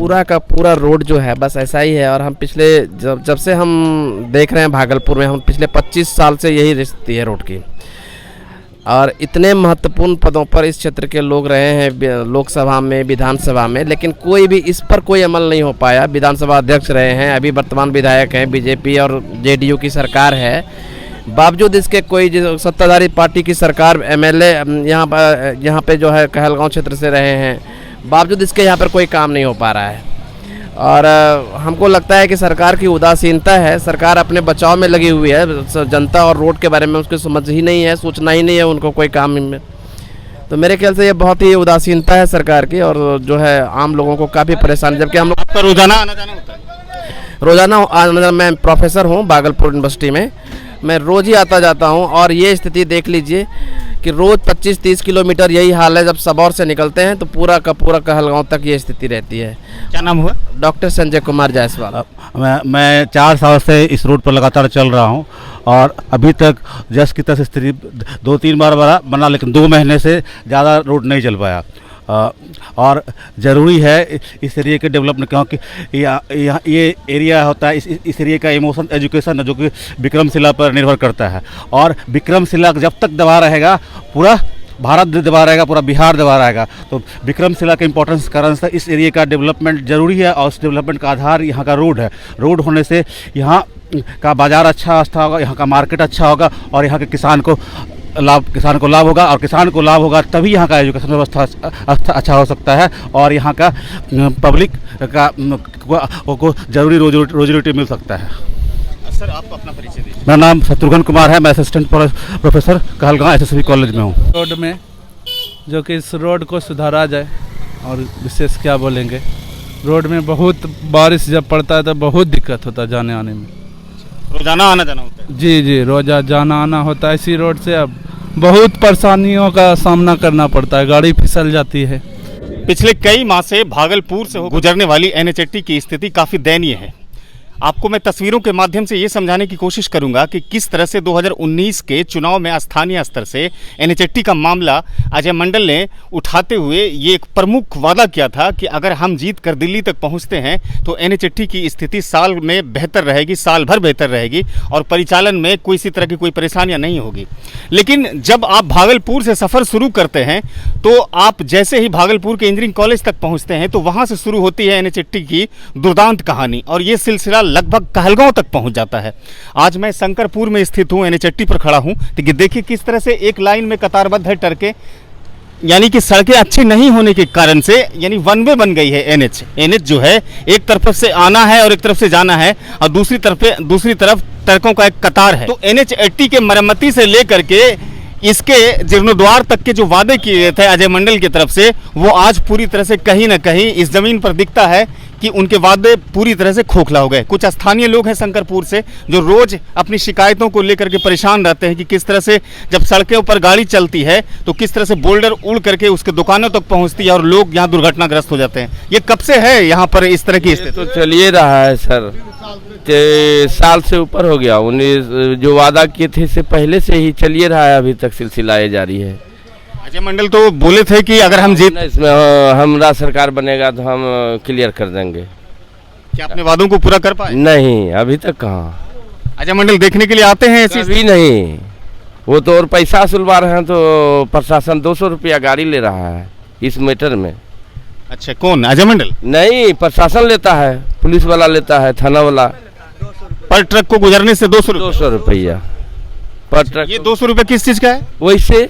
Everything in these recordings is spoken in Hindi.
पूरा का पूरा रोड जो है बस ऐसा ही है। और हम पिछले जब से हम देख रहे हैं भागलपुर में, हम पिछले 25 साल से यही स्थिति है रोड की। और इतने महत्वपूर्ण पदों पर इस क्षेत्र के लोग रहे हैं, लोकसभा में, विधानसभा में, लेकिन कोई भी इस पर कोई अमल नहीं हो पाया। विधानसभा अध्यक्ष रहे हैं, अभी वर्तमान विधायक हैं, बीजेपी और जेडीयू की सरकार है, बावजूद इसके कोई सत्ताधारी पार्टी की सरकार, एमएलए यहाँ पे जो है कहलगांव क्षेत्र से रहे हैं, बावजूद इसके यहाँ पर कोई काम नहीं हो पा रहा है। और हमको लगता है कि सरकार की उदासीनता है, सरकार अपने बचाव में लगी हुई है, जनता और रोड के बारे में उसकी समझ ही नहीं है, सोचना ही नहीं है उनको कोई काम में। तो मेरे ख्याल से ये बहुत ही उदासीनता है सरकार की, और जो है आम लोगों को काफ़ी परेशान। जबकि हम लोग आपका रोजाना आना जाना होता है? रोजाना मैं प्रोफेसर हूँ भागलपुर यूनिवर्सिटी में, मैं रोज़ ही आता जाता हूँ। और ये स्थिति देख लीजिए कि रोज़ 25-30 किलोमीटर यही हाल है। जब सबौर से निकलते हैं तो पूरा का पूरा कहलगांव तक ये स्थिति रहती है। क्या नाम हुआ? डॉक्टर संजय कुमार जायसवाल। मैं 4 साल से इस रोड पर लगातार चल रहा हूं और अभी तक जस की तस स्थिति 2-3 बार बना, लेकिन 2 महीने से ज़्यादा रोड नहीं चल पाया। और ज़रूरी है इस एरिया के डेवलपमेंट, क्योंकि ये एरिया होता है, इस एरिया का इमोशन एजुकेशन है जो कि विक्रमशिला पर निर्भर करता है। और विक्रमशिला जब तक दबा रहेगा पूरा भारत दबा रहेगा, पूरा बिहार दबा रहेगा। तो विक्रमशिला के इम्पोर्टेंस कारण से इस एरिया का डेवलपमेंट ज़रूरी है, और उस डेवलपमेंट का आधार यहाँ का रोड है। रोड होने से यहाँ का बाज़ार अच्छा होगा, यहाँ का मार्केट अच्छा होगा, और यहाँ के किसान को लाभ होगा, और किसान को लाभ होगा तभी यहाँ का एजुकेशन व्यवस्था अच्छा हो सकता है, और यहाँ का पब्लिक को जरूरी रोजी रोटी मिल सकता है। सर, आप अपना परिचय दीजिए। मेरा नाम शत्रुघ्न कुमार है, मैं assistant professor Kahalgaon SSB college में हूँ। रोड में जो कि इस रोड को सुधारा जाए, और विशेष क्या बोलेंगे, रोड में बहुत बारिश जब पड़ता है तो बहुत दिक्कत होता है जाने आने में। रोजाना आना जाना होता है? जी, रोजा जाना आना होता है इसी रोड से। अब बहुत परेशानियों का सामना करना पड़ता है, गाड़ी फिसल जाती है। पिछले कई माह से भागलपुर से गुजरने वाली NH80 की स्थिति काफ़ी दयनीय है। आपको मैं तस्वीरों के माध्यम से ये समझाने की कोशिश करूंगा कि किस तरह से 2019 के चुनाव में स्थानीय स्तर से NH80 का मामला अजय मंडल ने उठाते हुए ये एक प्रमुख वादा किया था कि अगर हम जीत कर दिल्ली तक पहुंचते हैं तो NH80 की स्थिति साल में बेहतर रहेगी, साल भर बेहतर रहेगी, और परिचालन में कोई इसी तरह की कोई परेशानियां नहीं होगी। लेकिन जब आप भागलपुर से सफ़र शुरू करते हैं तो आप जैसे ही भागलपुर के इंजीनियरिंग कॉलेज तक पहुँचते हैं तो वहाँ से शुरू होती है NH80 की दुर्दांत कहानी, और ये सिलसिला लगभग कहलगांव तक पहुंच जाता है। आज मैं शंकरपुर में स्थित हूं, NH80 पर खड़ा हूं। देखिए किस तरह से एक लाइन में कतारबद्ध है ट्रकें, यानी कि सड़कें अच्छी नहीं होने के कारण से यानी वन वे बन गई है। NH जो है एक तरफ से आना है और एक तरफ से जाना है, और दूसरी तरफ ट्रकों का एक कतार है। तो NH80 के मरम्मती से लेकर के इसके जीर्णोद्वार तक के जो वादे किए थे अजय मंडल की तरफ से, वो आज पूरी तरह से कहीं ना कहीं इस जमीन पर दिखता है कि उनके वादे पूरी तरह से खोखला हो गए। कुछ स्थानीय लोग हैं शंकरपुर से जो रोज अपनी शिकायतों को लेकर के परेशान रहते हैं कि किस तरह से जब सड़कों पर गाड़ी चलती है तो किस तरह से बोल्डर उड़ करके उसके दुकानों तक पहुंचती है और लोग यहाँ दुर्घटनाग्रस्त हो जाते हैं। ये कब से है यहाँ पर इस तरह की स्थिति? तो चलिए रहा है सर, साल से ऊपर हो गया। उन्हें जो वादा किए थे इससे पहले से ही चलिए रहा है, अभी तक सिलसिला ये जारी है। अजय मंडल तो बोले थे कि अगर हम जीत इसमें हमारा सरकार बनेगा तो हम क्लियर कर देंगे। क्या अपने वादों को पूरा कर पाए? नहीं, अभी तक कहाँ। अजय मंडल देखने के लिए आते हैं ऐसी? अभी नहीं, वो तो और पैसा सुलवा रहे हैं। तो प्रशासन 200 रुपया गाड़ी ले रहा है इस मैटर में। अच्छा, कौन? अजय मंडल? नहीं, प्रशासन लेता है, पुलिस वाला लेता है, थाना वाला। पर ट्रक को गुजरने से 200 रुपया पर ट्रक। ये 200 रुपये किस चीज का है? वैसे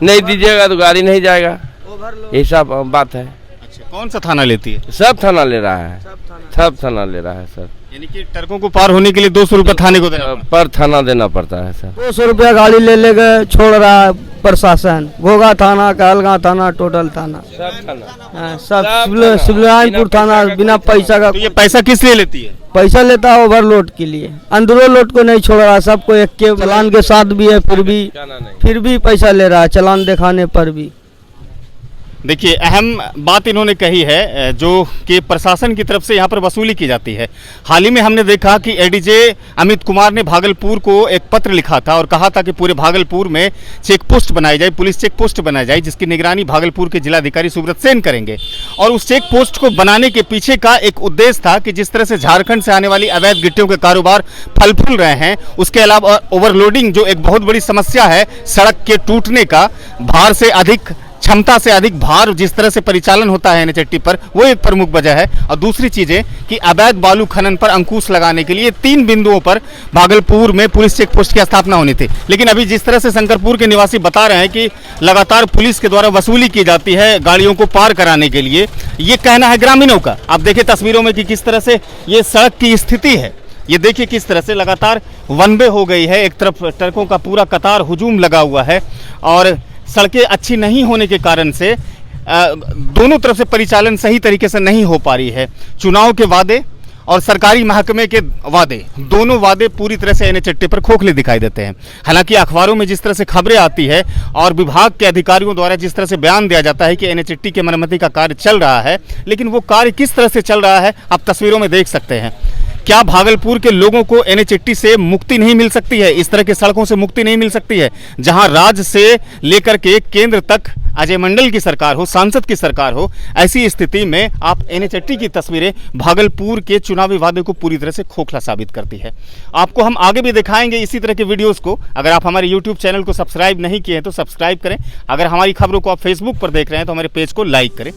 नहीं दीजिएगा तो गाड़ी नहीं जाएगा, ऐसा बात है। अच्छा, कौन सा थाना लेती है? सब थाना ले रहा है, सब थाना ले रहा है सर। यानी कि ट्रकों को पार होने के लिए 200 रुपये थाने को देना पर थाना देना पड़ता है सर। 200 रुपया गाड़ी ले गए छोड़ रहा है प्रशासन। घोघा थाना, कहलगांव थाना, टोटल थाना, सब थाना, सब शिवलायनपुर थाना बिना पैसा का। तो ये पैसा किस लिए लेती है? पैसा लेता है ओवरलोड के लिए, अंदरों लोड को नहीं छोड़ रहा, सबको एक के चालान के साथ भी है, फिर भी पैसा ले रहा है चालान दिखाने पर भी। देखिए, अहम बात इन्होंने कही है जो कि प्रशासन की तरफ से यहाँ पर वसूली की जाती है। हाल ही में हमने देखा कि एडीजे अमित कुमार ने भागलपुर को एक पत्र लिखा था और कहा था कि पूरे भागलपुर में चेक पोस्ट बनाई जाए, पुलिस चेक पोस्ट बनाई जाए, जिसकी निगरानी भागलपुर के जिलाधिकारी सुब्रत सेन करेंगे। और उस चेक पोस्ट को बनाने के पीछे का एक उद्देश्य था कि जिस तरह से झारखंड से आने वाली अवैध गिट्टियों के कारोबार फल फूल रहे हैं, उसके अलावा ओवरलोडिंग जो एक बहुत बड़ी समस्या है, सड़क के टूटने का, भार से अधिक, क्षमता से अधिक भार जिस तरह से परिचालन होता है एनएचएटी पर, वो एक प्रमुख वजह है। और दूसरी चीजें कि अवैध बालू खनन पर अंकुश लगाने के लिए 3 बिंदुओं पर भागलपुर में पुलिस चेक पोस्ट की स्थापना होनी थी। लेकिन अभी जिस तरह से शंकरपुर के निवासी बता रहे हैं कि लगातार पुलिस के द्वारा वसूली की जाती है गाड़ियों को पार कराने के लिए, ये कहना है ग्रामीणों का। आप देखिए तस्वीरों में कि किस तरह से ये सड़क की स्थिति है, ये देखिए किस तरह से लगातार वन वे हो गई है। एक तरफ ट्रकों का पूरा कतार हुजूम लगा हुआ है और सड़कें अच्छी नहीं होने के कारण से दोनों तरफ से परिचालन सही तरीके से नहीं हो पा रही है। चुनाव के वादे और सरकारी महकमे के वादे, दोनों वादे पूरी तरह से एनएचएटी पर खोखले दिखाई देते हैं। हालांकि अखबारों में जिस तरह से खबरें आती है और विभाग के अधिकारियों द्वारा जिस तरह से बयान दिया जाता है कि एनएचएटी के मरम्मती का कार्य चल रहा है, लेकिन वो कार्य किस तरह से चल रहा है आप तस्वीरों में देख सकते हैं। क्या भागलपुर के लोगों को एनएचएटी से मुक्ति नहीं मिल सकती है? इस तरह के सड़कों से मुक्ति नहीं मिल सकती है जहां राज्य से लेकर के केंद्र तक अजय मंडल की सरकार हो, सांसद की सरकार हो? ऐसी स्थिति में आप एनएचएटी की तस्वीरें भागलपुर के चुनावी वादे को पूरी तरह से खोखला साबित करती है। आपको हम आगे भी दिखाएंगे इसी तरह के वीडियोस को। अगर आप हमारे यूट्यूब चैनल को सब्सक्राइब नहीं किए हैं तो सब्सक्राइब करें। अगर हमारी खबरों को आप फेसबुक पर देख रहे हैं तो हमारे पेज को लाइक करें।